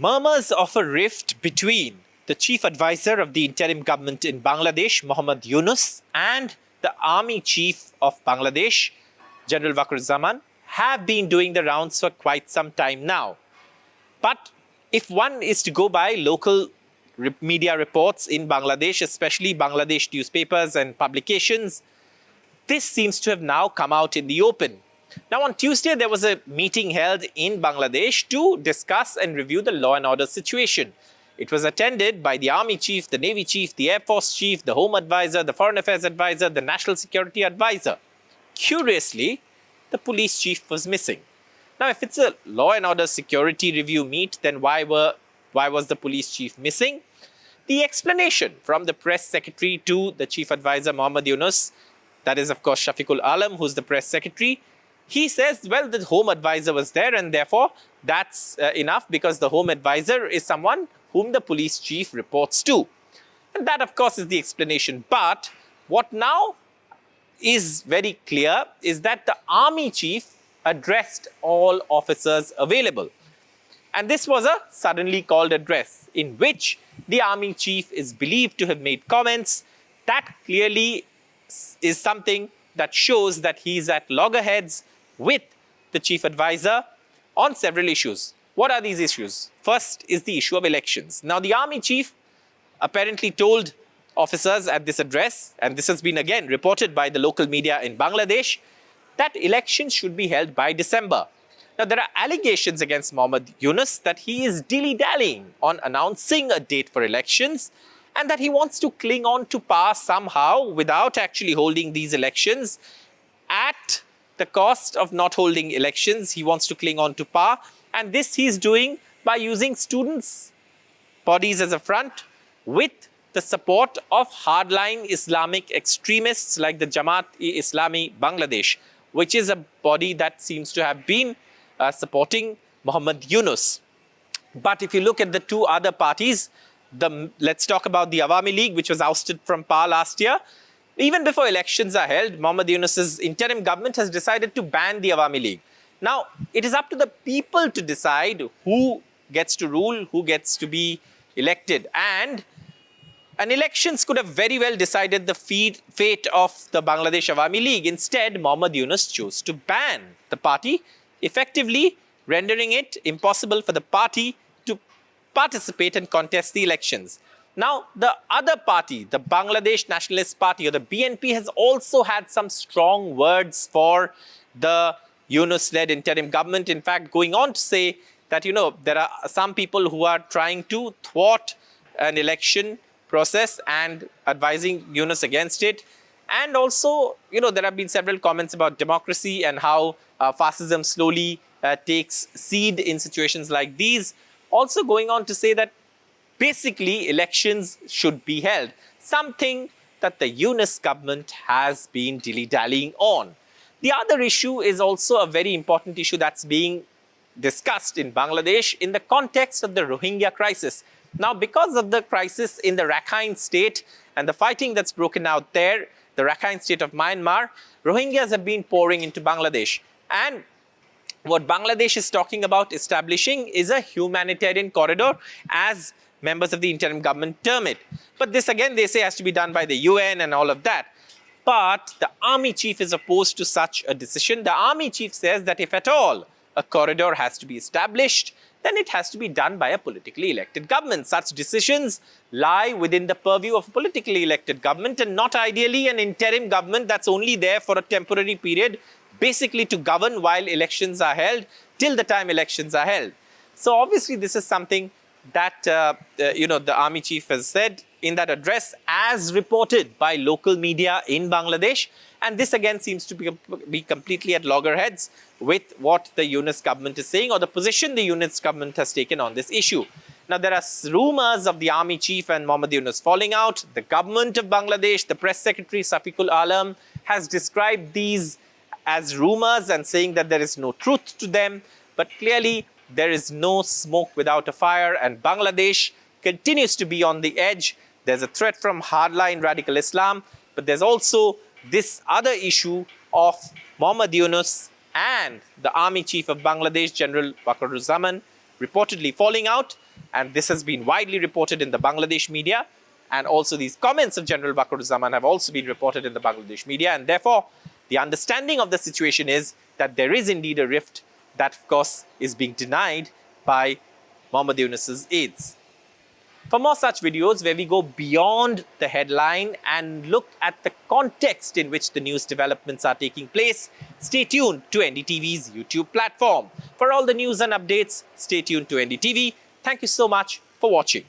Murmurs of a rift between the chief advisor of the interim government in Bangladesh, Mohammad Yunus, and the army chief of Bangladesh, General Waqar have been doing the rounds for quite some time now. But if one is to go by local media reports in Bangladesh, especially Bangladesh newspapers and publications, this seems to have now come out in the open. Now, on Tuesday, there was a meeting held in Bangladesh to discuss and review the law and order situation. It was attended by the Army Chief, the Navy Chief, the Air Force Chief, the Home Advisor, the Foreign Affairs Advisor, the National Security Advisor. Curiously, the Police Chief was missing. Now, if it's a law and order security review meet, then why was the Police Chief missing? The explanation from the Press Secretary to the Chief Advisor, Mohammad Yunus, that is, of course, Shafiqul Alam, who's the Press Secretary. He says, well, the Home Advisor was there and therefore that's enough because the Home Advisor is someone whom the Police Chief reports to. And that, of course, is the explanation. But what now is very clear is that the Army Chief addressed all officers available. And this was a suddenly called address in which the Army Chief is believed to have made comments that clearly is something that shows that he's at loggerheads with the Chief Advisor on several issues. What are these issues? First is the issue of elections. Now, the Army Chief apparently told officers at this address, and this has been again reported by the local media in Bangladesh, that elections should be held by December. Now, there are allegations against Mohammad Yunus that he is dilly-dallying on announcing a date for elections and that he wants to cling on to power somehow without actually holding these elections. At the cost of not holding elections, he wants to cling on to power, and this he's doing by using students' bodies as a front with the support of hardline Islamic extremists like the Jamaat-e-Islami Bangladesh, which is a body that seems to have been supporting Mohammad Yunus. But if you look at the two other parties, let's talk about the Awami League, which was ousted from power last year. Even before elections are held, Mohammad Yunus's interim government has decided to ban the Awami League. Now, it is up to the people to decide who gets to rule, who gets to be elected. And elections could have very well decided the fate of the Bangladesh Awami League. Instead, Mohammad Yunus chose to ban the party, effectively rendering it impossible for the party to participate and contest the elections. Now, the other party, the Bangladesh Nationalist Party or the BNP, has also had some strong words for the Yunus-led interim government. In fact, going on to say that, there are some people who are trying to thwart an election process and advising Yunus against it. And also, there have been several comments about democracy and how fascism slowly takes seed in situations like these. Also going on to say that basically elections should be held, something that the Yunus government has been dilly-dallying on. The other issue is also a very important issue that's being discussed in Bangladesh in the context of the Rohingya crisis. Now, because of the crisis in the Rakhine state and the fighting that's broken out there, the Rakhine state of Myanmar, Rohingyas have been pouring into Bangladesh. And what Bangladesh is talking about establishing is a humanitarian corridor, as members of the interim government term it. But this again, they say, has to be done by the UN and all of that. But the Army Chief is opposed to such a decision. The Army Chief says that if at all a corridor has to be established, then it has to be done by a politically elected government. Such decisions lie within the purview of a politically elected government and not ideally an interim government that's only there for a temporary period, basically to govern while elections are held, till the time elections are held. So obviously this is something that the Army Chief has said in that address, as reported by local media in Bangladesh. And this again seems to be completely at loggerheads with what the Yunus government is saying or the position the Yunus government has taken on this issue. Now, there are rumors of the Army Chief and Mohammad Yunus falling out. The government of Bangladesh, the Press Secretary Shafiqul Alam, has described these as rumors and saying that there is no truth to them. But clearly, there is no smoke without a fire, and Bangladesh continues to be on the edge. There's a threat from hardline radical Islam, but there's also this other issue of Mohammad Yunus and the Army Chief of Bangladesh, General Waqar reportedly falling out. And this has been widely reported in the Bangladesh media. And also these comments of General Waqaruzzaman have also been reported in the Bangladesh media. And therefore, the understanding of the situation is that there is indeed a rift that, of course, is being denied by Muhammad Yunus's aides. For more such videos where we go beyond the headline and look at the context in which the news developments are taking place, stay tuned to NDTV's YouTube platform. For all the news and updates, stay tuned to NDTV. Thank you so much for watching.